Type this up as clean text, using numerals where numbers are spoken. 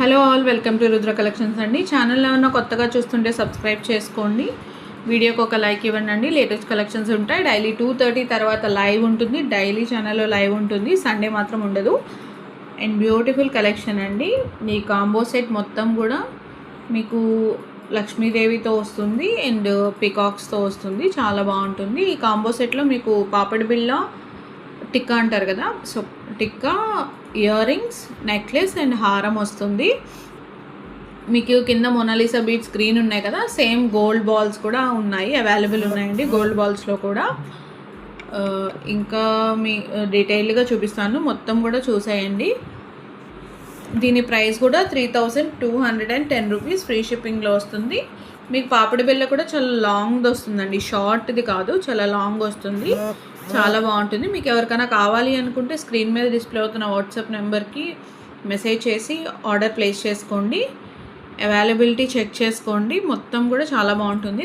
Hello all, welcome to Rudra collections అండి. Channel ఏమన్నా కొత్తగా చూస్తుంటే సబ్స్క్రైబ్ చేసుకోండి, వీడియోకి ఒక లైక్ ఇవ్వండి. లేటెస్ట్ కలెక్షన్స్ ఉంటాయి. డైలీ 2:30 తర్వాత లైవ్ ఉంటుంది. డైలీ ఛానల్లో లైవ్ ఉంటుంది, సండే మాత్రం ఉండదు. అండ్ బ్యూటిఫుల్ కలెక్షన్ అండి. ఈ కాంబో సెట్ మొత్తం కూడా మీకు లక్ష్మీదేవితో వస్తుంది అండ్ పికాక్స్తో వస్తుంది. చాలా బాగుంటుంది. ఈ కాంబో సెట్లో మీకు పాపడి బిళ్ళ టిక్కా అంటారు కదా, so tikka, ear rings, necklace and హారం వస్తుంది. మీకు కింద మొనాలిసా బీట్ స్క్రీన్ ఉన్నాయి కదా, సేమ్ గోల్డ్ బాల్స్ కూడా ఉన్నాయి, అవైలబుల్ ఉన్నాయండి గోల్డ్ బాల్స్లో కూడా. ఇంకా మీ డీటెయిల్గా చూపిస్తాను, మొత్తం కూడా చూసేయండి. దీని ప్రైస్ కూడా 3210 రూపీస్, ఫ్రీ షిప్పింగ్లో వస్తుంది. మీకు పాపడి బిళ్ళ కూడా చాలా లాంగ్ది వస్తుందండి, షార్ట్ది కాదు, చాలా లాంగ్ వస్తుంది. చాలా బాగుంటుంది. మీకు ఎవరికైనా కావాలి అనుకుంటే స్క్రీన్ మీద డిస్ప్లే అవుతున్న వాట్సాప్ నెంబర్కి మెసేజ్ చేసి ఆర్డర్ ప్లేస్ చేసుకోండి. అవైలబిలిటీ చెక్ చేసుకోండి. మొత్తం కూడా చాలా బాగుంటుంది.